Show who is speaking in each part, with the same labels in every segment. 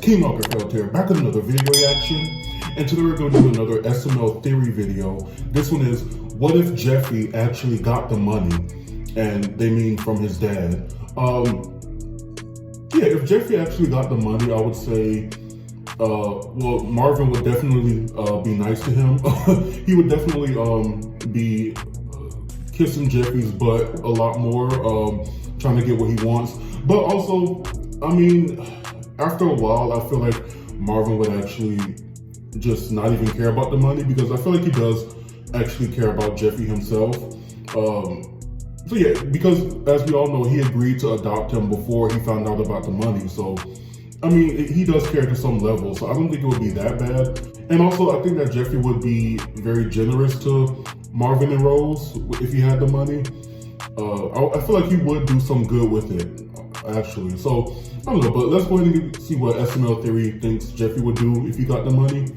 Speaker 1: King Lagerfeld here, back with another video reaction. And today we're going to do another SML theory video. This one is, what if Jeffy actually got the money? And they mean from his dad. Yeah, if Jeffy actually got the money, I would say, well, Marvin would definitely be nice to him. He would definitely be kissing Jeffy's butt a lot more, trying to get what he wants. But also, I mean, after a while, I feel like Marvin would actually just not even care about the money, because I feel like he does actually care about Jeffy himself. So yeah, because as we all know, he agreed to adopt him before he found out about the money. So, I mean, he does care to some level, so I don't think it would be that bad. And also, I think that Jeffy would be very generous to Marvin and Rose if he had the money. I feel like he would do some good with it, actually. So, I don't know, but let's go ahead and see what SML Theory thinks Jeffy would do if he got the money.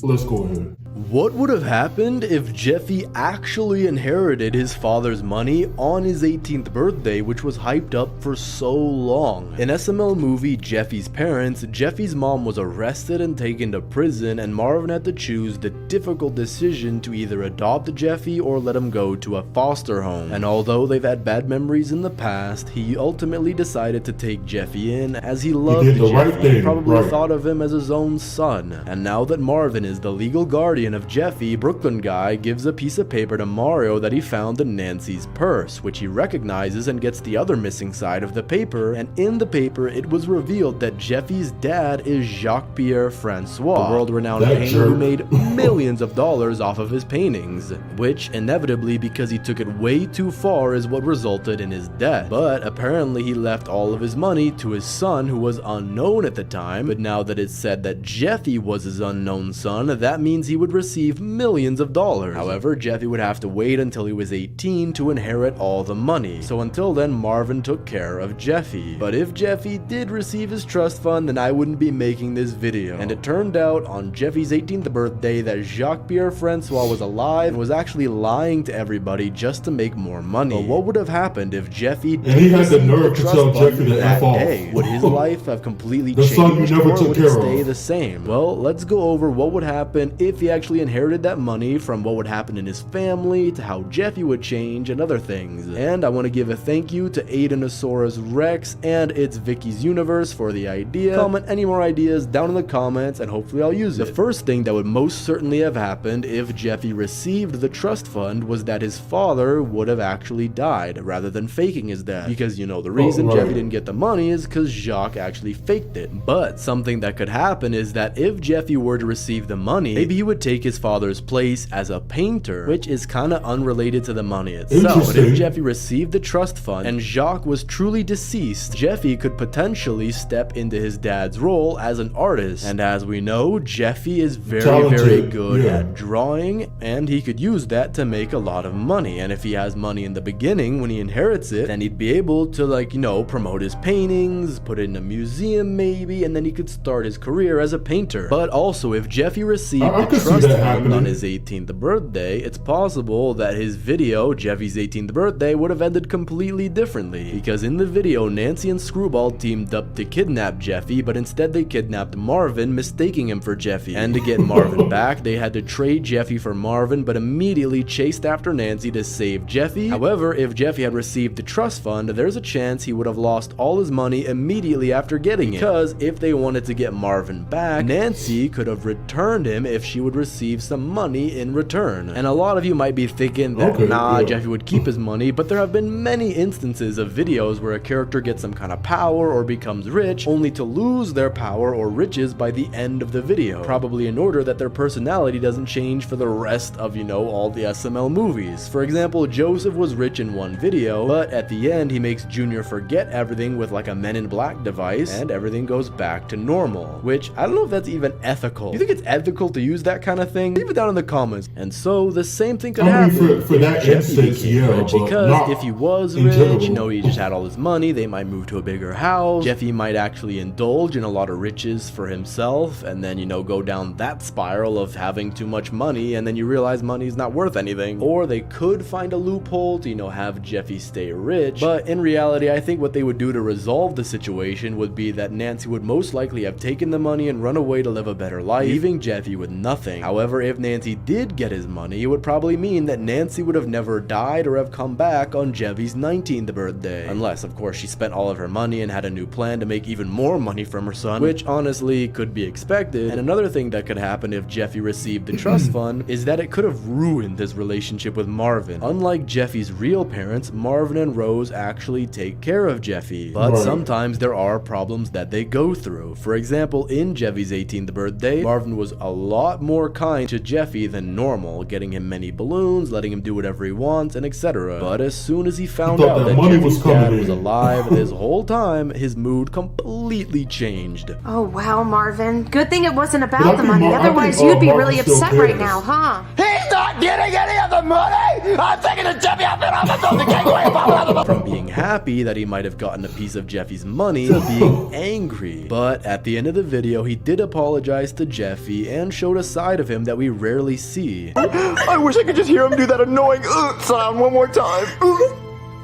Speaker 1: Let's go ahead.
Speaker 2: What would have happened if Jeffy actually inherited his father's money on his 18th birthday, which was hyped up for so long? In SML movie Jeffy's Parents, Jeffy's mom was arrested and taken to prison, and Marvin had to choose the difficult decision to either adopt Jeffy or let him go to a foster home. And although they've had bad memories in the past, he ultimately decided to take Jeffy in, as he loved Jeffy and probably thought of him as his own son. And now that Marvin is the legal guardian of Jeffy, Brooklyn Guy gives a piece of paper to Mario that he found in Nancy's purse, which he recognizes and gets the other missing side of the paper. And in the paper, it was revealed that Jeffy's dad is Jacques-Pierre Francois, the world-renowned painter who made millions of dollars off of his paintings, which inevitably, because he took it way too far, is what resulted in his death. But apparently he left all of his money to his son, who was unknown at the time. But now that it's said that Jeffy was his unknown son, that means he would receive millions of dollars. However, Jeffy would have to wait until he was 18 to inherit all the money. So until then, Marvin took care of Jeffy. But if Jeffy did receive his trust fund, then I wouldn't be making this video. And it turned out on Jeffy's 18th birthday that Jacques-Pierre Francois was alive and was actually lying to everybody just to make more money. But what would have happened if Jeffy did
Speaker 1: he had the nerve to tell Jeffy to F off?
Speaker 2: Would his life have completely changed, or would it stay the same? Well, let's go over what would happen if he actually inherited that money, from what would happen in his family to how Jeffy would change and other things. And I want to give a thank you to Aidenosaurus Rex and It's Vicky's Universe for the idea. Comment any more ideas down in the comments and hopefully I'll use it. The first thing that would most certainly have happened if Jeffy received the trust fund was that his father would have actually died rather than faking his death, because you know the reason Jeffy didn't get the money is because Jacques actually faked it. But something that could happen is that if Jeffy were to receive the money, maybe he would take his father's place as a painter, which is kind of unrelated to the money itself. But if Jeffy received the trust fund and Jacques was truly deceased, Jeffy could potentially step into his dad's role as an artist. And as we know, Jeffy is very good at drawing, and he could use that to make a lot of money. And if he has money in the beginning when he inherits it, then he'd be able to, like, you know, promote his paintings, put it in a museum maybe, and then he could start his career as a painter. But also, if Jeffy received the trust fund on his 18th birthday, it's possible that his video, Jeffy's 18th birthday, would have ended completely differently. Because in the video, Nancy and Screwball teamed up to kidnap Jeffy, but instead they kidnapped Marvin, mistaking him for Jeffy. And to get Marvin back, they had to trade Jeffy for Marvin, but immediately chased after Nancy to save Jeffy. However, if Jeffy had received the trust fund, there's a chance he would have lost all his money immediately after getting it. Because if they wanted to get Marvin back, Nancy could have returned him if she would receive some money in return. And a lot of you might be thinking that Jeffy would keep his money, but there have been many instances of videos where a character gets some kind of power or becomes rich, only to lose their power or riches by the end of the video, probably in order that their personality doesn't change for the rest of, you know, all the SML movies. For example, Joseph was rich in one video, but at the end he makes Junior forget everything with like a Men in Black device, and everything goes back to normal, which I don't know if that's even ethical. Do you think it's ethical to use that kind kind of thing? Leave it down in the comments. And so the same thing could
Speaker 1: I mean,
Speaker 2: happen
Speaker 1: for that instance, yeah,
Speaker 2: rich,
Speaker 1: but
Speaker 2: because
Speaker 1: not
Speaker 2: if he was
Speaker 1: in
Speaker 2: rich,
Speaker 1: general.
Speaker 2: you know, he just had all his money, they might move to a bigger house. Jeffy might actually indulge in a lot of riches for himself, and then, you know, go down that spiral of having too much money, and then you realize money's not worth anything. Or they could find a loophole to, you know, have Jeffy stay rich. But in reality, I think what they would do to resolve the situation would be that Nancy would most likely have taken the money and run away to live a better life, leaving Jeffy with nothing. However, if Nancy did get his money, it would probably mean that Nancy would have never died or have come back on Jeffy's 19th birthday. Unless, of course, she spent all of her money and had a new plan to make even more money from her son, which honestly could be expected. And another thing that could happen if Jeffy received the trust fund is that it could have ruined his relationship with Marvin. Unlike Jeffy's real parents, Marvin and Rose actually take care of Jeffy. But sometimes there are problems that they go through. For example, in Jeffy's 18th birthday, Marvin was a lot more kind to Jeffy than normal, getting him many balloons, letting him do whatever he wants, and etc. But as soon as he found out that Jeffy's dad was alive this whole time, his mood completely changed.
Speaker 3: Oh wow, Marvin. Good thing it wasn't about the money, otherwise you'd be really upset right now, huh?
Speaker 4: He's not getting any of the money! I'm taking the Jeffy out there, I'm the gateway.
Speaker 2: From being happy that he might have gotten a piece of Jeffy's money to being angry. But at the end of the video, he did apologize to Jeffy and showed a side of him that we rarely see.
Speaker 4: I wish I could just hear him do that annoying sound one more time.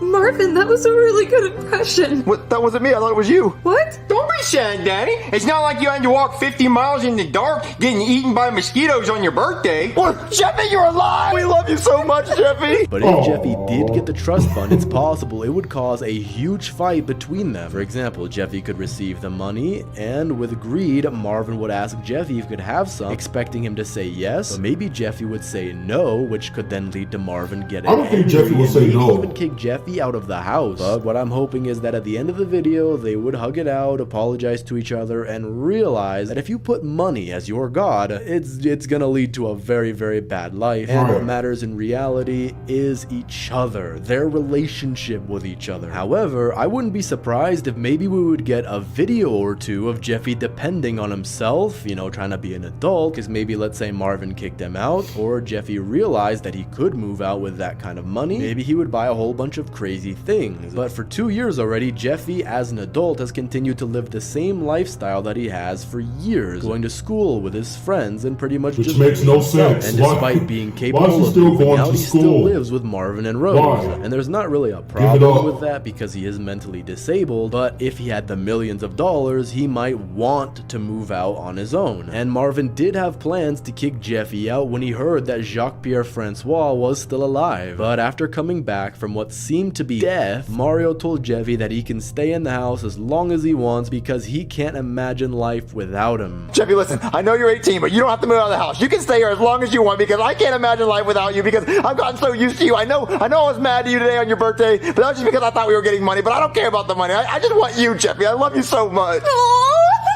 Speaker 3: Marvin, that was a really good impression.
Speaker 4: What? That wasn't me. I thought it was you.
Speaker 3: What?
Speaker 5: Don't be sad, Daddy. It's not like you had to walk 50 miles in the dark getting eaten by mosquitoes on your birthday.
Speaker 4: What? Jeffy, you're alive! We love you so much, Jeffy!
Speaker 2: But if Jeffy did get the trust fund, it's possible it would cause a huge fight between them. For example, Jeffy could receive the money, and with greed, Marvin would ask Jeffy if he could have some, expecting him to say yes, but maybe Jeffy would say no, which could then lead to Marvin getting
Speaker 1: I don't think Jeffy would say no.
Speaker 2: Even kick Jeffy out of the house. But what I'm hoping is that at the end of the video, they would hug it out, apologize to each other, and realize that if you put money as your god, it's gonna lead to a very, very bad life. And what matters in reality is each other, their relationship with each other. However, I wouldn't be surprised if maybe we would get a video or two of Jeffy depending on himself, you know, trying to be an adult, because maybe let's say Marvin kicked him out, or Jeffy realized that he could move out with that kind of money. Maybe he would buy a whole bunch of crazy things. But for 2 years already, Jeffy as an adult has continued to live the same lifestyle that he has for years, going to school with his friends and pretty much just
Speaker 1: makes no sense.
Speaker 2: And despite being capable of moving out, he still lives with Marvin and Rose. And there's not really a problem with that because he is mentally disabled, but if he had the millions of dollars, he might want to move out on his own. And Marvin did have plans to kick Jeffy out when he heard that Jacques-Pierre Francois was still alive. But after coming back from what seemed to be death, Mario told Jeffy that he can stay in the house as long as he wants because he can't imagine life without him.
Speaker 4: Jeffy, listen, I know you're 18, but you don't have to move out of the house. You can stay here as long as you want because I can't imagine life without you because I've gotten so used to you. I know I was mad at you today on your birthday, but that was just because I thought we were getting money, but I don't care about the money. I just want you, Jeffy. I love you so much.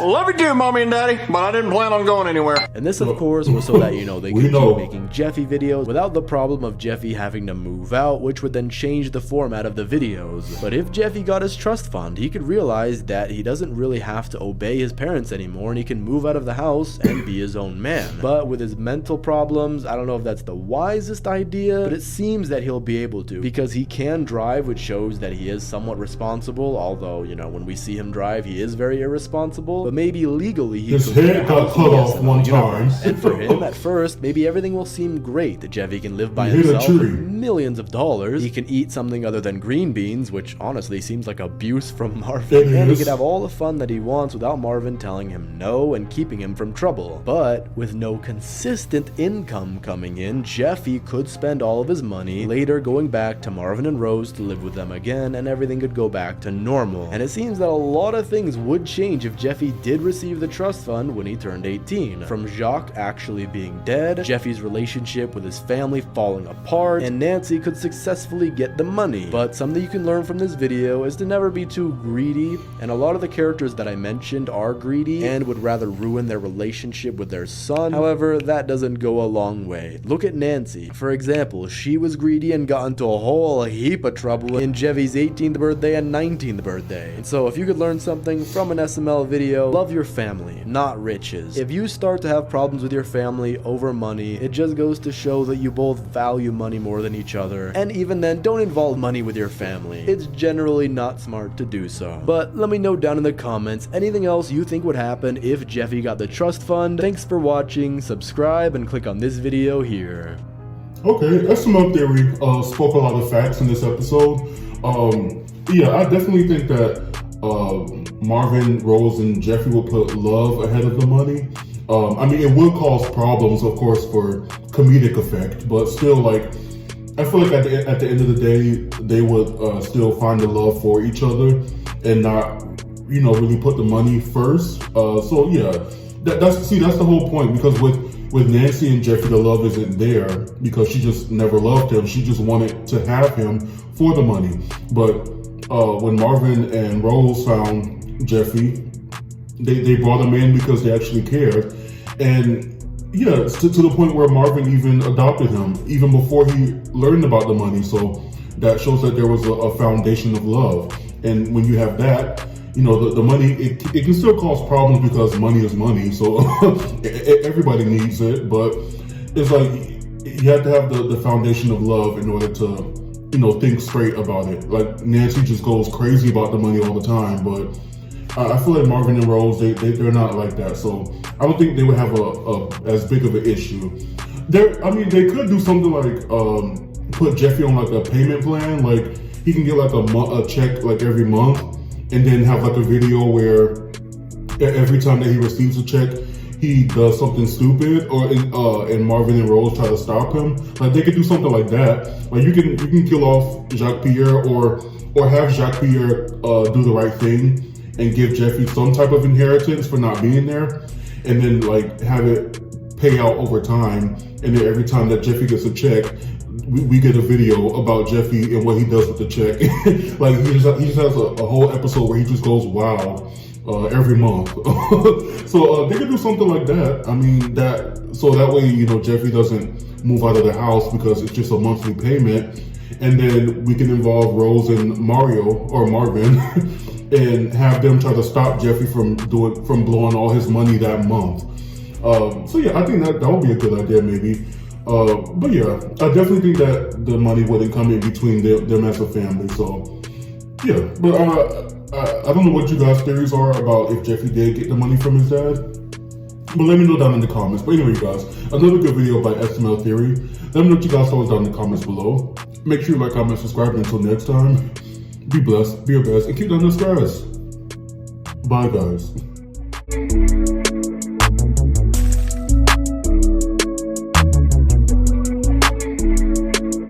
Speaker 5: Love you too, Mommy and Daddy, but I didn't plan on going anywhere.
Speaker 2: And this, of course, was so that, you know, they could keep making Jeffy videos without the problem of Jeffy having to move out, which would then change the format of the videos. But if Jeffy got his trust fund, he could realize that he doesn't really have to obey his parents anymore, and he can move out of the house and be his own man. But with his mental problems, I don't know if that's the wisest idea, but it seems that he'll be able to, because he can drive, which shows that he is somewhat responsible, although, you know, when we see him drive, he is very irresponsible. But maybe legally he
Speaker 1: his head got cut off one time.
Speaker 2: And for him, at first, maybe everything will seem great. That Jeffy can live by himself for millions of dollars. He can eat something other than green beans, which honestly seems like abuse from Marvin. And he could have all the fun that he wants without Marvin telling him no and keeping him from trouble. But with no consistent income coming in, Jeffy could spend all of his money, later going back to Marvin and Rose to live with them again, and everything could go back to normal. And it seems that a lot of things would change if Jeffy did receive the trust fund when he turned 18. From Jacques actually being dead, Jeffy's relationship with his family falling apart, and Nancy could successfully get the money. But something you can learn from this video is to never be too greedy, and a lot of the characters that I mentioned are greedy and would rather ruin their relationship with their son. However, that doesn't go a long way. Look at Nancy. For example, she was greedy and got into a whole heap of trouble in Jeffy's 18th birthday and 19th birthday. And so if you could learn something from an SML video, video, love your family, not riches. If you start to have problems with your family over money, it just goes to show that you both value money more than each other. And even then, don't involve money with your family. It's generally not smart to do so. But let me know down in the comments anything else you think would happen if Jeffy got the trust fund. Thanks for watching, subscribe, and click on this video here.
Speaker 1: Okay, SML Theory spoke a lot of facts in this episode. Yeah, I definitely think that Marvin, Rose, and Jeffy will put love ahead of the money. I mean, it will cause problems, of course, for comedic effect, but still, like, I feel like at the end of the day, they would still find the love for each other and not, you know, really put the money first. So yeah, that's the whole point, because with Nancy and Jeffy, the love isn't there because she just never loved him. She just wanted to have him for the money. But when Marvin and Rose found Jeffy, they brought him in because they actually cared. And yeah, to the point where Marvin even adopted him, even before he learned about the money. So that shows that there was a foundation of love. And when you have that, you know, the money, it can still cause problems because money is money. So everybody needs it. But it's like you have to have the foundation of love in order to, you know, think straight about it. Like Nancy just goes crazy about the money all the time. But I feel like Marvin and Rose, they're not like that. So I don't think they would have as big of an issue. I mean, they could do something like put Jeffy on like a payment plan. Like he can get like a check like every month, and then have like a video where every time that he receives a check, he does something stupid, and Marvin and Rose try to stop him. Like they could do something like that. Like you can kill off Jacques Pierre or have Jacques Pierre do the right thing and give Jeffy some type of inheritance for not being there, and then like have it pay out over time. And then every time that Jeffy gets a check, we get a video about Jeffy and what he does with the check. Like he just has a whole episode where he just goes wild every month. So they could do something like that. I mean, so that way, you know, Jeffy doesn't move out of the house because it's just a monthly payment. And then we can involve Rose and Marvin and have them try to stop Jeffy from blowing all his money that month. So yeah, I think that would be a good idea maybe. But yeah, I definitely think that the money wouldn't come in between them as a family. So yeah, but I don't know what you guys' theories are about if Jeffy did get the money from his dad. But let me know down in the comments. But anyway, guys, another good video by SML Theory. Let me know what you guys thought down in the comments below. Make sure you like, comment, subscribe, and until next time, be blessed, be your best, and keep down the stress. Bye, guys.